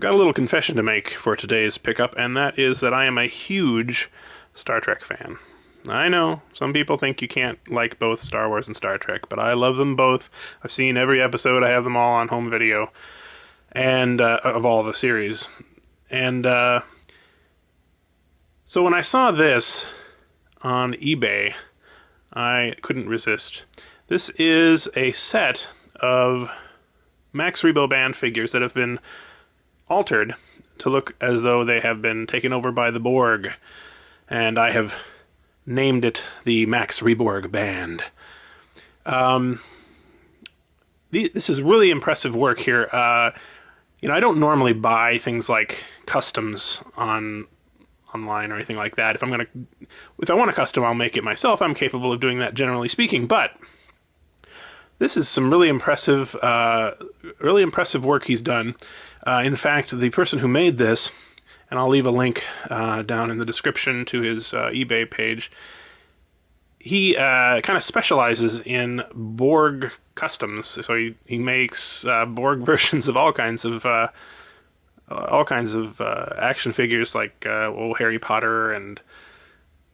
I've got a little confession to make for today's pickup, and that is that I am a huge Star Trek fan. I know, some people think you can't like both Star Wars and Star Trek, but I love them both. I've seen every episode, I have them all on home video, and of all the series. And so when I saw this on eBay, I couldn't resist. This is a set of Max Rebo Band figures that have been altered to look as though they have been taken over by the Borg, and I have named it the Max ReBORG Band. This is really impressive work here. You know, I don't normally buy things like customs online or anything like that. If I want a custom, I'll make it myself. I'm capable of doing that, generally speaking. But this is some really impressive work he's done. In fact, the person who made this, and I'll leave a link down in the description to his eBay page, he kind of specializes in Borg customs. So he makes Borg versions of all kinds of action figures, like old Harry Potter and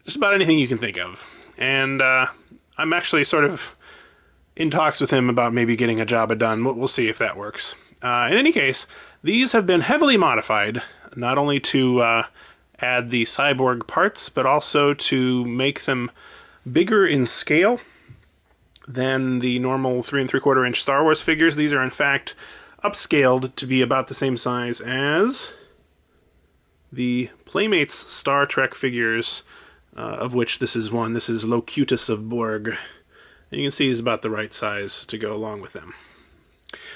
just about anything you can think of. And I'm actually sort of in talks with him about maybe getting a Jabba done. We'll see if that works. In any case, these have been heavily modified, not only to add the cyborg parts, but also to make them bigger in scale than the normal 3 3/4 inch Star Wars figures. These are in fact upscaled to be about the same size as the Playmates Star Trek figures, of which this is one. This is Locutus of Borg. And you can see he's about the right size to go along with them.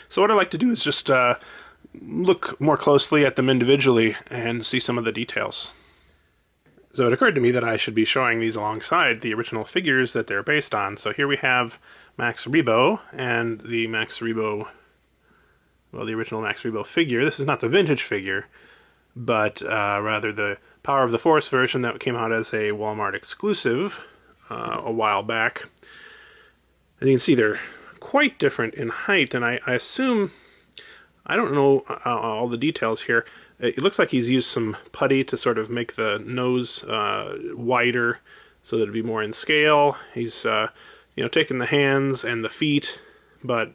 So what I like to do is just look more closely at them individually and see some of the details. So it occurred to me that I should be showing these alongside the original figures that they're based on. So here we have Max Rebo and the Max Rebo, well, the original Max Rebo figure. This is not the vintage figure, but rather the Power of the Force version that came out as a Walmart exclusive a while back. As you can see, they're quite different in height, and I assume, I don't know all the details here. It looks like he's used some putty to sort of make the nose wider so that it'd be more in scale. He's you know, taken the hands and the feet, but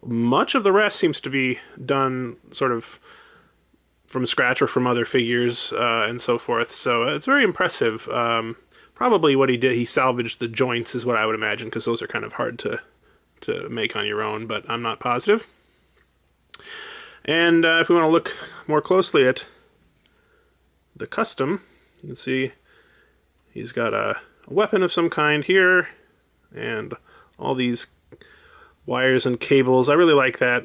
much of the rest seems to be done sort of from scratch or from other figures and so forth. So it's very impressive. Probably what he did, he salvaged the joints is what I would imagine, because those are kind of hard to make on your own, but I'm not positive. And if we want to look more closely at the custom, you can see he's got a weapon of some kind here, and all these wires and cables. I really like that.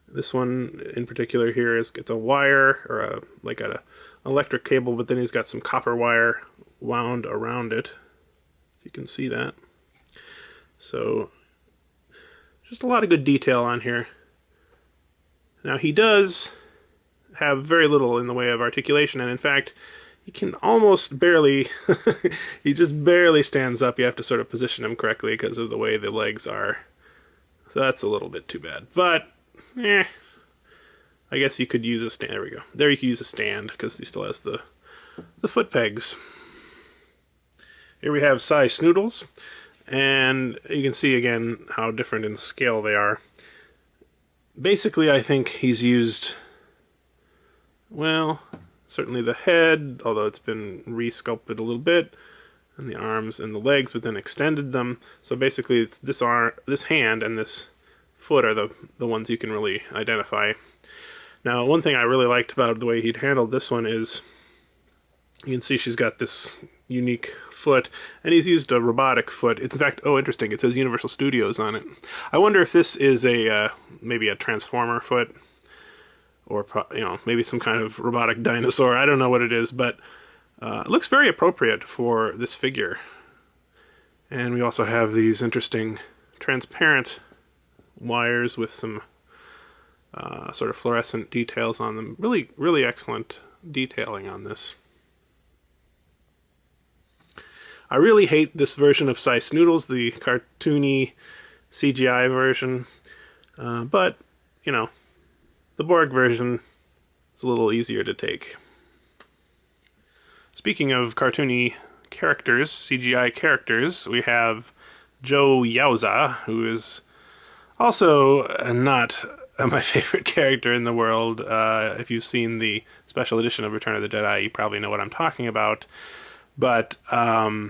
This one in particular here it's a wire, or like an electric cable, but then he's got some copper wire wound around it, if you can see that. So just a lot of good detail on here. Now he does have very little in the way of articulation, and in fact he can almost barely he just barely stands up. You have to sort of position him correctly because of the way the legs are. So that's a little bit too bad, but I guess you could use a stand. There we go. There you could use a stand because he still has the foot pegs. Here we have SNoodles, and you can see again how different in scale they are. Basically, I think he's used, well, certainly the head, although it's been re-sculpted a little bit, and the arms and the legs, but then extended them. So basically, it's this hand and this foot are the ones you can really identify. Now, one thing I really liked about the way he'd handled this one is you can see she's got this unique foot, and he's used a robotic foot. In fact, oh, interesting, it says Universal Studios on it. I wonder if this is a maybe a Transformer foot, or you know, maybe some kind of robotic dinosaur. I don't know what it is, but it looks very appropriate for this figure. And we also have these interesting transparent wires with some sort of fluorescent details on them. Really, really excellent detailing on this. I really hate this version of SNoodles, the cartoony CGI version, but, you know, the Borg version is a little easier to take. Speaking of cartoony characters, CGI characters, we have Joe Yowza, who is also not my favorite character in the world. If you've seen the special edition of Return of the Jedi, you probably know what I'm talking about. But, yeah,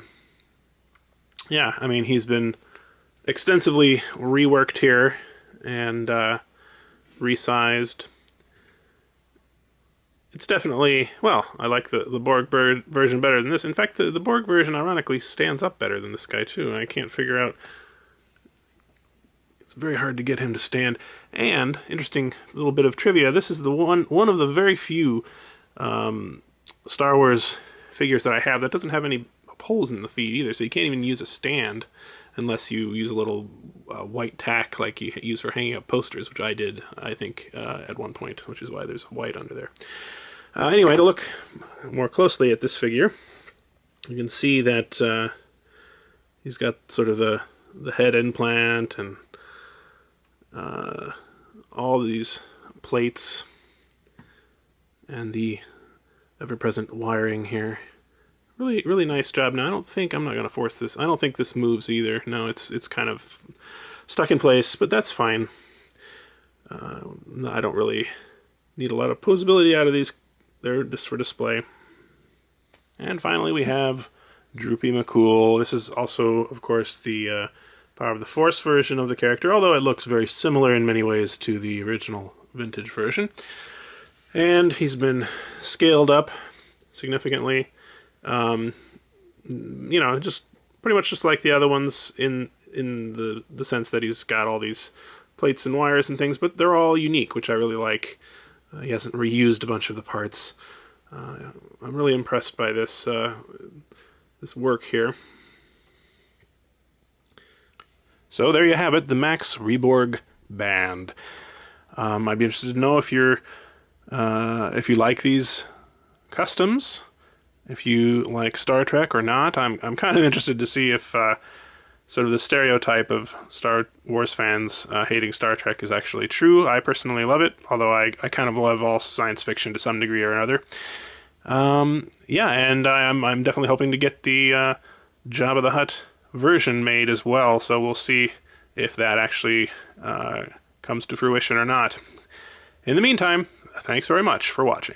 I mean, he's been extensively reworked here and resized. It's definitely, well, I like the Borg version better than this. In fact, the Borg version, ironically, stands up better than this guy, too. I can't figure out... It's very hard to get him to stand. And, interesting little bit of trivia, this is the one of the very few Star Wars figures that I have that doesn't have any holes in the feet either, so you can't even use a stand unless you use a little white tack like you use for hanging up posters, which I did, I think, at one point, which is why there's white under there. Anyway, to look more closely at this figure, you can see that he's got sort of the head implant and all these plates and the ever-present wiring here. Really, really nice job. Now, I'm not going to force this. I don't think this moves either. No, it's kind of stuck in place, but that's fine. I don't really need a lot of posability out of these. They're just for display. And finally, we have Drippy McCool. This is also, of course, the Power of the Force version of the character, although it looks very similar in many ways to the original vintage version. And he's been scaled up significantly. You know, just pretty much just like the other ones in the sense that he's got all these plates and wires and things, but they're all unique, which I really like. He hasn't reused a bunch of the parts. I'm really impressed by this this work here. So there you have it, the Max Rebo Band. I'd be interested to know if you like these customs, if you like Star Trek or not. I'm kind of interested to see if sort of the stereotype of Star Wars fans hating Star Trek is actually true. I personally love it, although I kind of love all science fiction to some degree or another. Yeah, and I'm definitely hoping to get the Jabba the Hutt version made as well, so we'll see if that actually comes to fruition or not. In the meantime, thanks very much for watching.